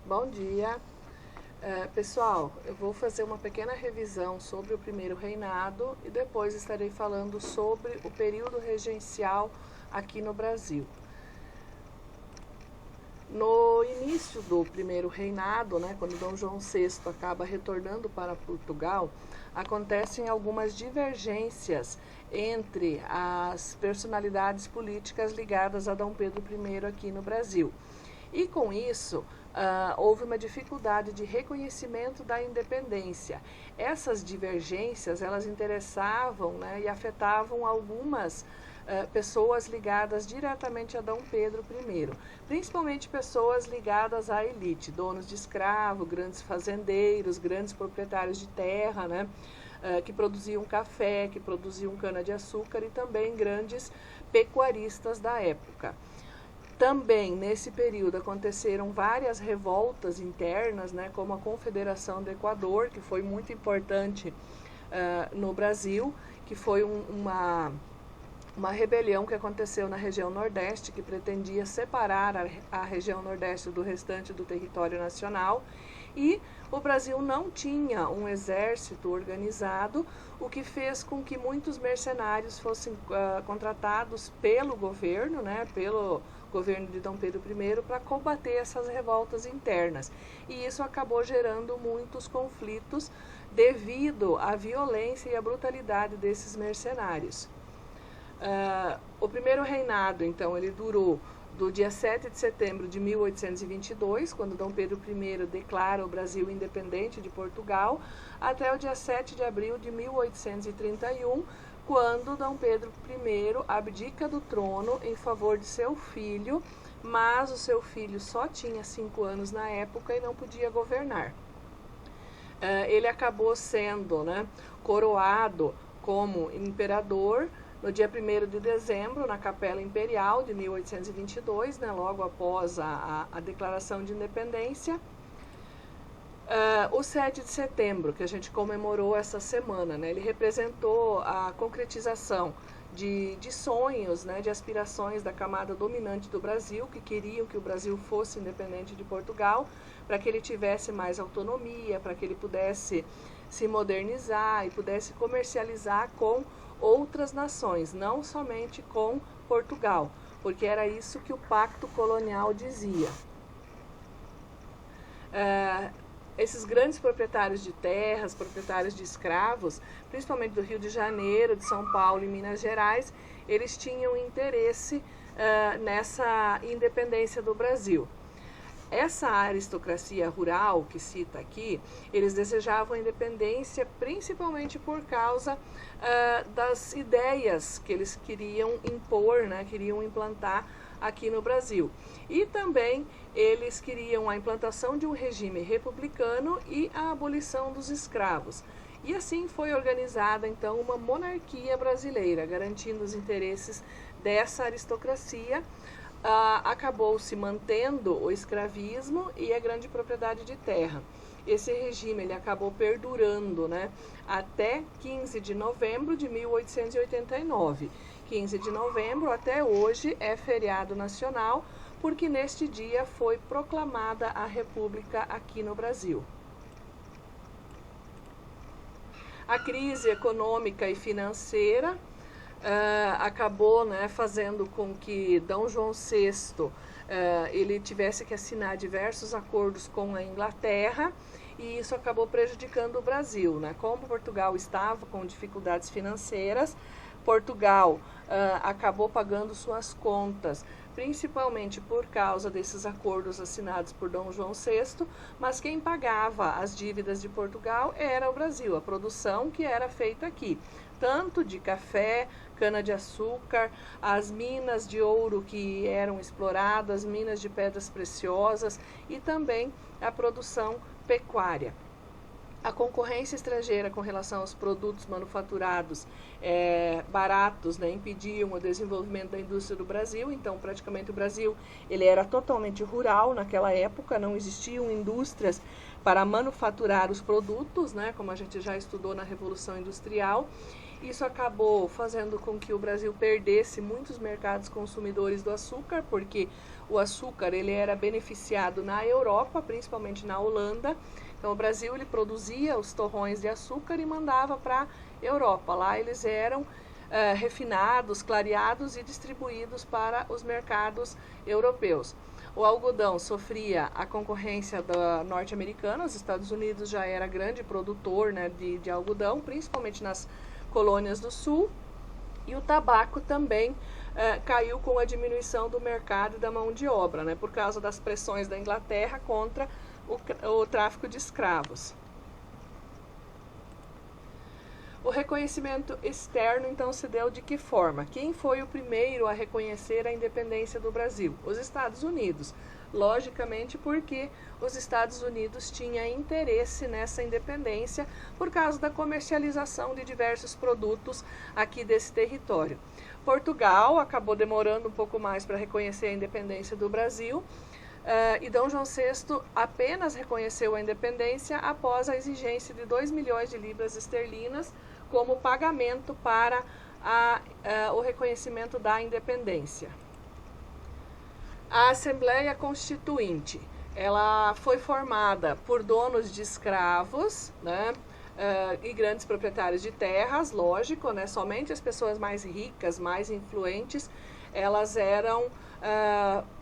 Bom dia. Pessoal, eu vou fazer uma pequena revisão sobre o primeiro reinado e depois estarei falando sobre o período regencial aqui no Brasil. No início do primeiro reinado, quando Dom João VI acaba retornando para Portugal, acontecem algumas divergências entre as personalidades políticas ligadas a Dom Pedro I aqui no Brasil. E com isso, houve uma dificuldade de reconhecimento da independência. Essas divergências, elas interessavam e afetavam algumas pessoas ligadas diretamente a Dom Pedro I, principalmente pessoas ligadas à elite, donos de escravo, grandes fazendeiros, grandes proprietários de terra, que produziam café, que produziam cana-de-açúcar e também grandes pecuaristas da época. Também, nesse período, aconteceram várias revoltas internas, como a Confederação do Equador, que foi muito importante no Brasil, que foi uma rebelião que aconteceu na região Nordeste, que pretendia separar a região Nordeste do restante do território nacional. E o Brasil não tinha um exército organizado, o que fez com que muitos mercenários fossem contratados pelo governo, pelo governo de Dom Pedro I, para combater essas revoltas internas. E isso acabou gerando muitos conflitos devido à violência e à brutalidade desses mercenários. O primeiro reinado, então, ele durou do dia 7 de setembro de 1822, quando Dom Pedro I declara o Brasil independente de Portugal, até o dia 7 de abril de 1831, quando Dom Pedro I abdica do trono em favor de seu filho, mas o seu filho só tinha 5 anos na época e não podia governar. Ele acabou sendo coroado como imperador no dia 1º de dezembro, na Capela Imperial de 1822, logo após a declaração de independência. O 7 de setembro, que a gente comemorou essa semana, ele representou a concretização de sonhos, de aspirações da camada dominante do Brasil, que queriam que o Brasil fosse independente de Portugal, para que ele tivesse mais autonomia, para que ele pudesse se modernizar e pudesse comercializar com outras nações, não somente com Portugal, porque era isso que o pacto colonial dizia. Esses grandes proprietários de terras, proprietários de escravos, principalmente do Rio de Janeiro, de São Paulo e Minas Gerais, eles tinham interesse nessa independência do Brasil. Essa aristocracia rural que cita aqui, eles desejavam a independência principalmente por causa das ideias que eles queriam impor, queriam implantar aqui no Brasil. E também eles queriam a implantação de um regime republicano e a abolição dos escravos. E assim foi organizada, então, uma monarquia brasileira, garantindo os interesses dessa aristocracia. Acabou se mantendo o escravismo e a grande propriedade de terra. Esse regime ele acabou perdurando até 15 de novembro de 1889. 15 de novembro até hoje é feriado nacional, porque neste dia foi proclamada a República aqui no Brasil. A crise econômica e financeira acabou fazendo com que Dom João VI ele tivesse que assinar diversos acordos com a Inglaterra, e isso acabou prejudicando o Brasil. Como Portugal estava com dificuldades financeiras, Portugal acabou pagando suas contas, principalmente por causa desses acordos assinados por Dom João VI, mas quem pagava as dívidas de Portugal era o Brasil, a produção que era feita aqui, tanto de café, cana-de-açúcar, as minas de ouro que eram exploradas, minas de pedras preciosas e também a produção pecuária. A concorrência estrangeira com relação aos produtos manufaturados baratos impediam o desenvolvimento da indústria do Brasil. Então, praticamente o Brasil ele era totalmente rural naquela época, não existiam indústrias para manufaturar os produtos, como a gente já estudou na Revolução Industrial. Isso acabou fazendo com que o Brasil perdesse muitos mercados consumidores do açúcar, porque o açúcar ele era beneficiado na Europa, principalmente na Holanda. Então o Brasil ele produzia os torrões de açúcar e mandava para a Europa. Lá eles eram refinados, clareados e distribuídos para os mercados europeus. O algodão sofria a concorrência da norte-americana, os Estados Unidos já era grande produtor, né, de algodão, principalmente nas colônias do sul, e o tabaco também caiu com a diminuição do mercado e da mão de obra, né, por causa das pressões da Inglaterra contra o tráfico de escravos. O reconhecimento externo, então, se deu de que forma? Quem foi o primeiro a reconhecer a independência do Brasil? Os Estados Unidos. Logicamente, porque os Estados Unidos tinham interesse nessa independência por causa da comercialização de diversos produtos aqui desse território. Portugal acabou demorando um pouco mais para reconhecer a independência do Brasil, e D. João VI apenas reconheceu a independência após a exigência de 2 milhões de libras esterlinas como pagamento para o reconhecimento da independência. A Assembleia Constituinte, ela foi formada por donos de escravos, né, e grandes proprietários de terras, lógico, né, somente as pessoas mais ricas, mais influentes, elas eram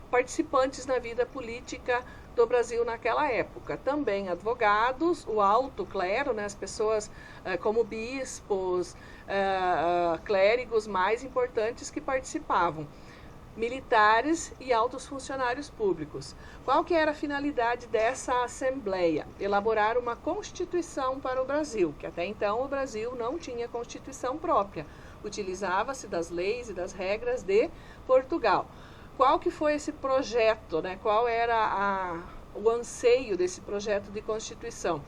participantes na vida política do Brasil naquela época. Também advogados, o alto clero, né, as pessoas como bispos, clérigos mais importantes que participavam, militares e altos funcionários públicos. Qual que era a finalidade dessa Assembleia? Elaborar uma Constituição para o Brasil, que até então o Brasil não tinha Constituição própria, utilizava-se das leis e das regras de Portugal. Qual que foi esse projeto, né? Qual era o anseio desse projeto de Constituição?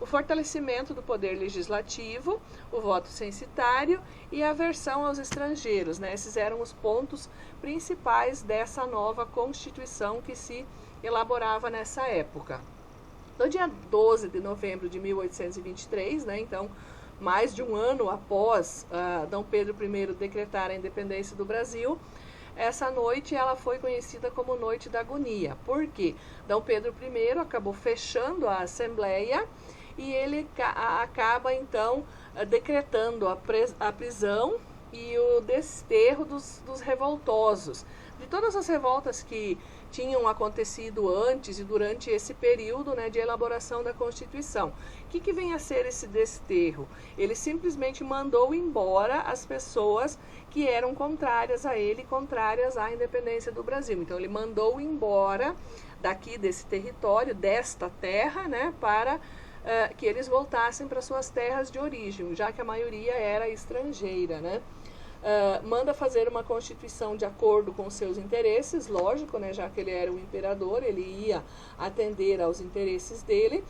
O fortalecimento do poder legislativo, o voto censitário e a aversão aos estrangeiros, né? Esses eram os pontos principais dessa nova Constituição que se elaborava nessa época. No dia 12 de novembro de 1823, né? Então, mais de um ano após D. Pedro I decretar a independência do Brasil, essa noite ela foi conhecida como Noite da Agonia. Por quê? D. Pedro I acabou fechando a Assembleia e ele acaba, então, decretando a prisão e o desterro dos revoltosos. De todas as revoltas que tinham acontecido antes e durante esse período, né, de elaboração da Constituição. O que vem a ser esse desterro? Ele simplesmente mandou embora as pessoas que eram contrárias a ele, contrárias à independência do Brasil. Então ele mandou embora daqui desse território, desta terra, né, para que eles voltassem para suas terras de origem, já que a maioria era estrangeira, né? Manda fazer uma constituição de acordo com seus interesses, lógico, né, já que ele era o imperador, ele ia atender aos interesses dele,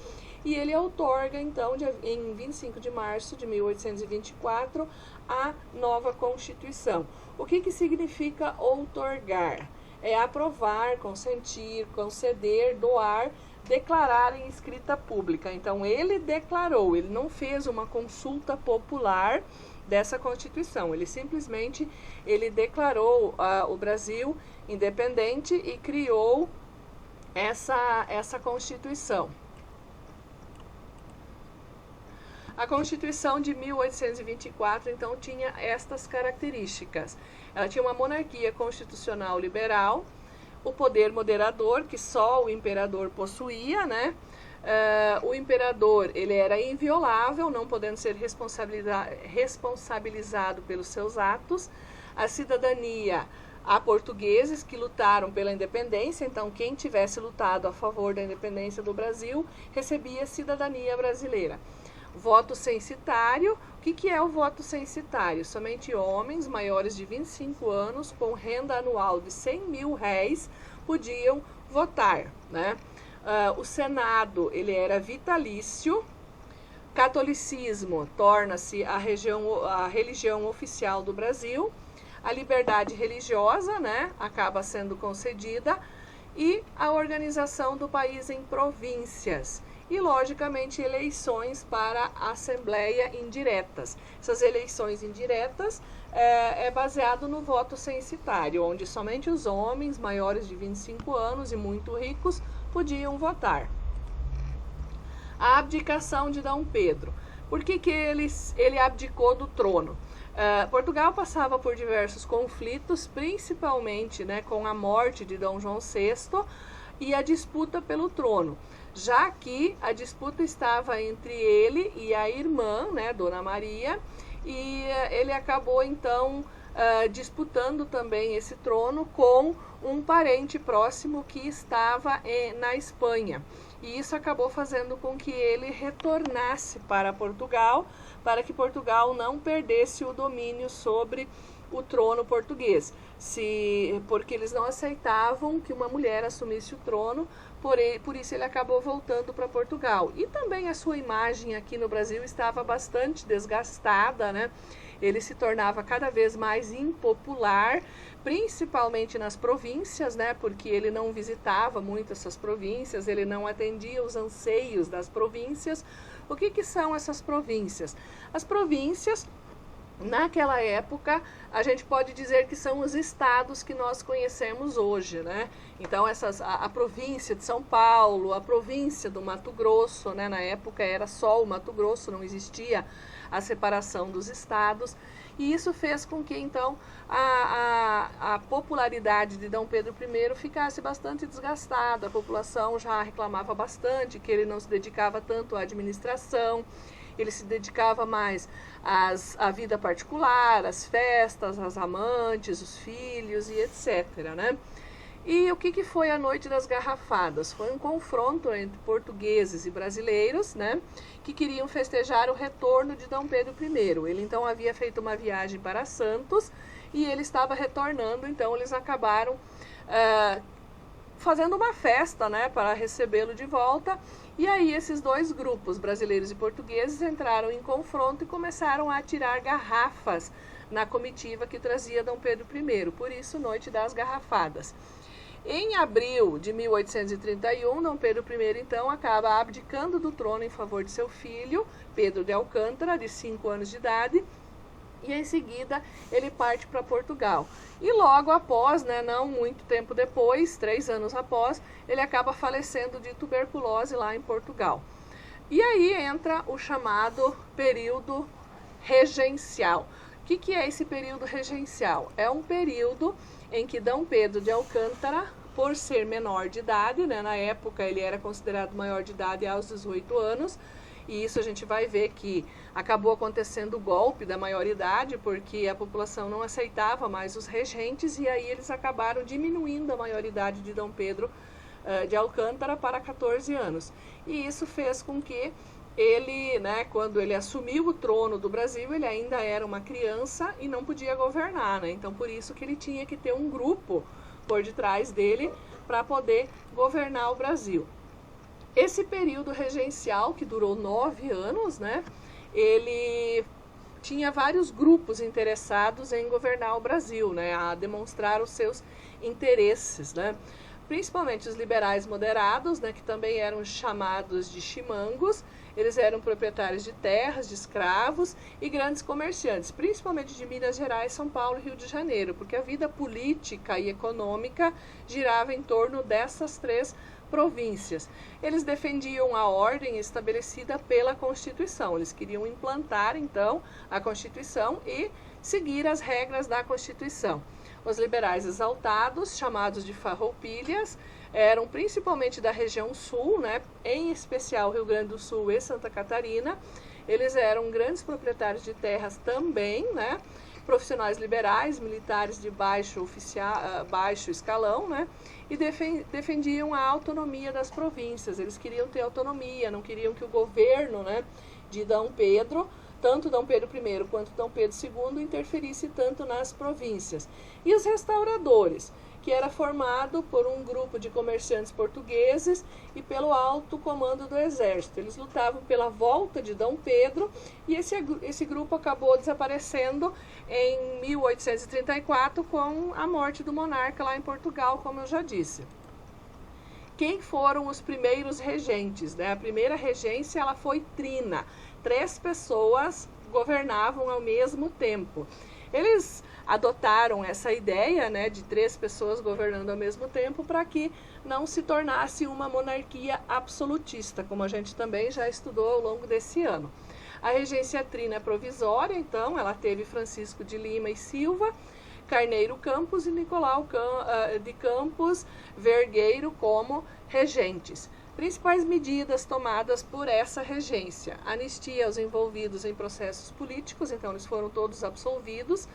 e ele outorga, então, em 25 de março de 1824, a nova Constituição. O que significa outorgar? É aprovar, consentir, conceder, doar, declarar em escrita pública. Então, ele declarou, ele não fez uma consulta popular dessa Constituição, ele simplesmente declarou o Brasil independente e criou essa Constituição. A Constituição de 1824, então, tinha estas características. Ela tinha uma monarquia constitucional liberal, o poder moderador, que só o imperador possuía, né? O imperador, ele era inviolável, não podendo ser responsabilizado pelos seus atos. A cidadania, há portugueses que lutaram pela independência, então quem tivesse lutado a favor da independência do Brasil recebia cidadania brasileira. Voto censitário. O que é o voto censitário? Somente homens maiores de 25 anos com renda anual de 100 mil réis podiam votar, né? O Senado, ele era vitalício. Catolicismo torna-se a religião oficial do Brasil. A liberdade religiosa, né, acaba sendo concedida. E a organização do país em províncias. e, logicamente, eleições para a Assembleia indiretas. Essas eleições indiretas é baseado no voto censitário, onde somente os homens maiores de 25 anos e muito ricos podiam votar. A abdicação de Dom Pedro. Por que ele abdicou do trono? Portugal passava por diversos conflitos, principalmente, né, com a morte de Dom João VI e a disputa pelo trono, já que a disputa estava entre ele e a irmã, né, Dona Maria, e ele acabou então disputando também esse trono com um parente próximo que estava na Espanha. E isso acabou fazendo com que ele retornasse para Portugal, para que Portugal não perdesse o domínio sobre o trono português, porque eles não aceitavam que uma mulher assumisse o trono, por isso ele acabou voltando para Portugal. E também a sua imagem aqui no Brasil estava bastante desgastada, né? Ele se tornava cada vez mais impopular, principalmente nas províncias, né? Porque ele não visitava muito essas províncias, ele não atendia os anseios das províncias. O que são essas províncias? As províncias, naquela época, a gente pode dizer que são os estados que nós conhecemos hoje, né? Então, a província de São Paulo, a província do Mato Grosso, né? Na época era só o Mato Grosso, não existia a separação dos estados. E isso fez com que, então, a popularidade de Dom Pedro I ficasse bastante desgastada. A população já reclamava bastante que ele não se dedicava tanto à administração, ele se dedicava mais à vida particular, às festas, às amantes, os filhos e etc., né? E o que foi a Noite das Garrafadas? Foi um confronto entre portugueses e brasileiros, né, que queriam festejar o retorno de Dom Pedro I. Ele então havia feito uma viagem para Santos e ele estava retornando, então eles acabaram fazendo uma festa, né, para recebê-lo de volta. E aí esses dois grupos, brasileiros e portugueses, entraram em confronto e começaram a atirar garrafas na comitiva que trazia Dom Pedro I, por isso Noite das Garrafadas. Em abril de 1831, Dom Pedro I, então, acaba abdicando do trono em favor de seu filho, Pedro de Alcântara, de 5 anos de idade, e em seguida ele parte para Portugal. E logo após, né, não muito tempo depois, 3 anos após, ele acaba falecendo de tuberculose lá em Portugal. E aí entra o chamado período regencial. O que é esse período regencial? É um período em que Dom Pedro de Alcântara, por ser menor de idade, né, na época ele era considerado maior de idade aos 18 anos, e isso a gente vai ver que acabou acontecendo o golpe da maioridade, porque a população não aceitava mais os regentes, e aí eles acabaram diminuindo a maioridade de Dom Pedro de Alcântara para 14 anos. E isso fez com que ele, né, quando ele assumiu o trono do Brasil, ele ainda era uma criança e não podia governar, né? Então, por isso que ele tinha que ter um grupo por detrás dele para poder governar o Brasil. Esse período regencial, que durou 9 anos, né, ele tinha vários grupos interessados em governar o Brasil, né, a demonstrar os seus interesses, né? Principalmente os liberais moderados, né, que também eram chamados de chimangos. Eles eram proprietários de terras, de escravos e grandes comerciantes, principalmente de Minas Gerais, São Paulo e Rio de Janeiro, porque a vida política e econômica girava em torno dessas 3 províncias. Eles defendiam a ordem estabelecida pela Constituição. Eles queriam implantar, então, a Constituição e seguir as regras da Constituição. Os liberais exaltados, chamados de farroupilhas, eram principalmente da região sul, né, em especial Rio Grande do Sul e Santa Catarina. Eles eram grandes proprietários de terras também, né, profissionais liberais, militares de baixo escalão, né, e defendiam a autonomia das províncias. Eles queriam ter autonomia, não queriam que o governo, né, de Dom Pedro, tanto Dom Pedro I quanto Dom Pedro II, interferisse tanto nas províncias. E os restauradores, que era formado por um grupo de comerciantes portugueses e pelo alto comando do exército. Eles lutavam pela volta de Dom Pedro e esse grupo acabou desaparecendo em 1834 com a morte do monarca lá em Portugal, como eu já disse. quem foram os primeiros regentes, né? A primeira regência ela foi trina, 3 pessoas governavam ao mesmo tempo. Eles adotaram essa ideia, né, de 3 pessoas governando ao mesmo tempo para que não se tornasse uma monarquia absolutista, como a gente também já estudou ao longo desse ano. A regência trina é provisória, então ela teve Francisco de Lima e Silva, Carneiro Campos e Nicolau de Campos Vergueiro como regentes. Principais medidas tomadas por essa regência: anistia aos envolvidos em processos políticos, então eles foram todos absolvidos,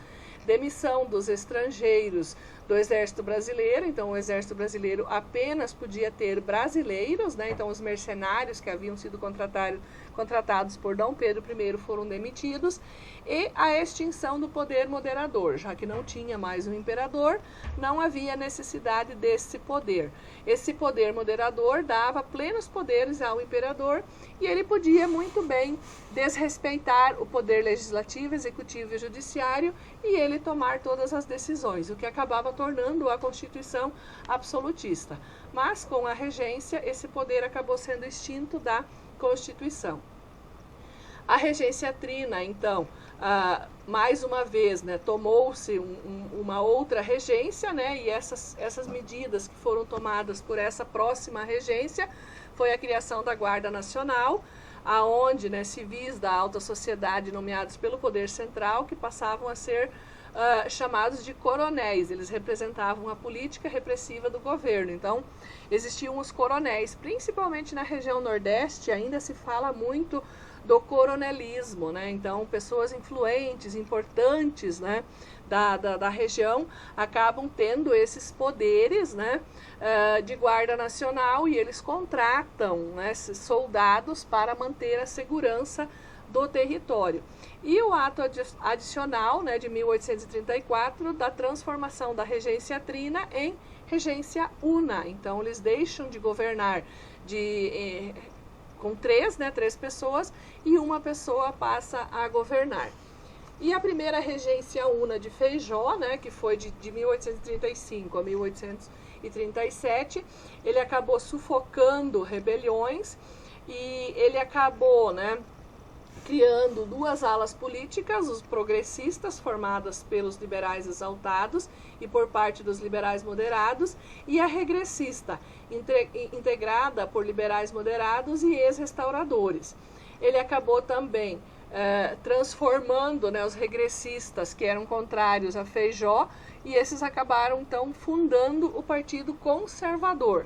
demissão dos estrangeiros do Exército Brasileiro, então o Exército Brasileiro apenas podia ter brasileiros, né? Então os mercenários que haviam sido contratados por Dom Pedro I foram demitidos, e a extinção do poder moderador, já que não tinha mais um imperador, não havia necessidade desse poder. Esse poder moderador dava plenos poderes ao imperador e ele podia muito bem desrespeitar o poder legislativo, executivo e judiciário e ele tomar todas as decisões, o que acabava tornando a Constituição absolutista. Mas com a regência, esse poder acabou sendo extinto da Constituição. A regência trina, então, mais uma vez, né, tomou-se uma outra regência, né, e essas medidas que foram tomadas por essa próxima regência foi a criação da Guarda Nacional, aonde, né, civis da alta sociedade nomeados pelo poder central que passavam a ser chamados de coronéis. Eles representavam a política repressiva do governo. Então, existiam os coronéis, principalmente na região Nordeste, ainda se fala muito do coronelismo, né? Então, pessoas influentes, importantes, né, da região acabam tendo esses poderes, né, de guarda nacional, e eles contratam, né, soldados para manter a segurança do território. E o ato adicional, né, de 1834 da transformação da regência trina em regência una. Então eles deixam de governar com 3 pessoas, e uma pessoa passa a governar. E a primeira regência una de Feijó, né, que foi de 1835 a 1837, ele acabou sufocando rebeliões e ele acabou, né, criando 2 alas políticas, os progressistas, formadas pelos liberais exaltados e por parte dos liberais moderados, e a regressista, integrada por liberais moderados e ex-restauradores. Ele acabou também transformando, né, os regressistas, que eram contrários a Feijó, e esses acabaram, então, fundando o Partido Conservador.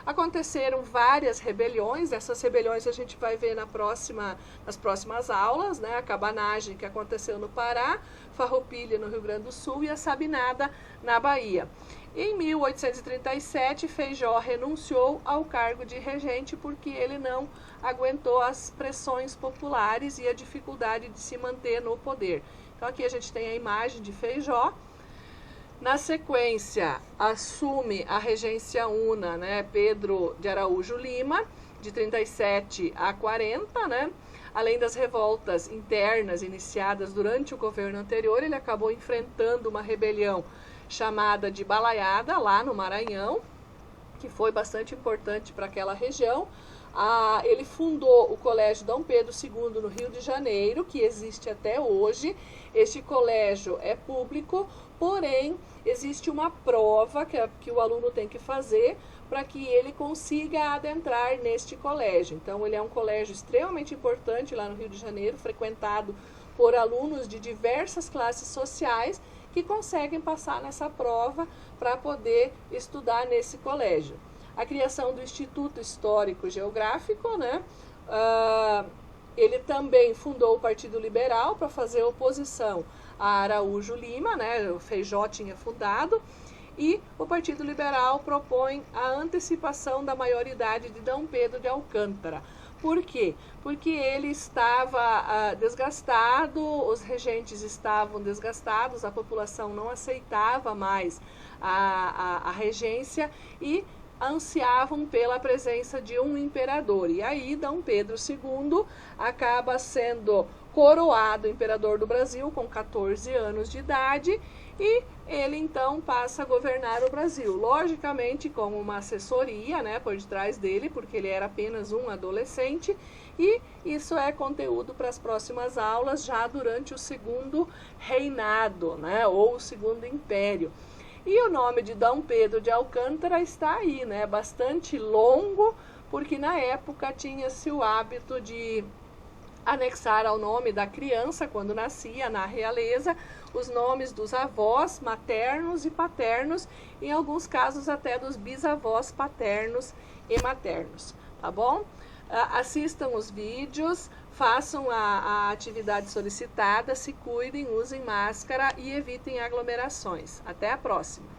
Aconteceram várias rebeliões, essas rebeliões a gente vai ver nas próximas aulas, né? A cabanagem que aconteceu no Pará, Farroupilha no Rio Grande do Sul e a Sabinada na Bahia. Em 1837, Feijó renunciou ao cargo de regente porque ele não aguentou as pressões populares e a dificuldade de se manter no poder. Então aqui a gente tem a imagem de Feijó. Na sequência, assume a regência una, né, Pedro de Araújo Lima, de 37 a 40, né? Além das revoltas internas iniciadas durante o governo anterior, ele acabou enfrentando uma rebelião chamada de Balaiada, lá no Maranhão, que foi bastante importante para aquela região. Ele fundou o Colégio Dom Pedro II no Rio de Janeiro, que existe até hoje. Este colégio é público, porém existe uma prova que o aluno tem que fazer para que ele consiga adentrar neste colégio. Então ele é um colégio extremamente importante lá no Rio de Janeiro, frequentado por alunos de diversas classes sociais que conseguem passar nessa prova para poder estudar nesse colégio. A criação do Instituto Histórico Geográfico, né? Ele também fundou o Partido Liberal para fazer oposição a Araújo Lima, né? O Feijó tinha fundado, e o Partido Liberal propõe a antecipação da maioridade de Dom Pedro de Alcântara. Por quê? Porque ele estava desgastado, os regentes estavam desgastados, a população não aceitava mais a regência e ansiavam pela presença de um imperador. E aí Dom Pedro II acaba sendo coroado imperador do Brasil com 14 anos de idade, e ele então passa a governar o Brasil, logicamente com uma assessoria, né, por detrás dele, porque ele era apenas um adolescente, e isso é conteúdo para as próximas aulas, já durante o segundo reinado, né, ou o segundo império. E o nome de Dom Pedro de Alcântara está aí, né, bastante longo, porque na época tinha-se o hábito de anexar ao nome da criança, quando nascia na realeza, os nomes dos avós maternos e paternos, em alguns casos até dos bisavós paternos e maternos, tá bom? Assistam os vídeos, façam a atividade solicitada, se cuidem, usem máscara e evitem aglomerações. Até a próxima!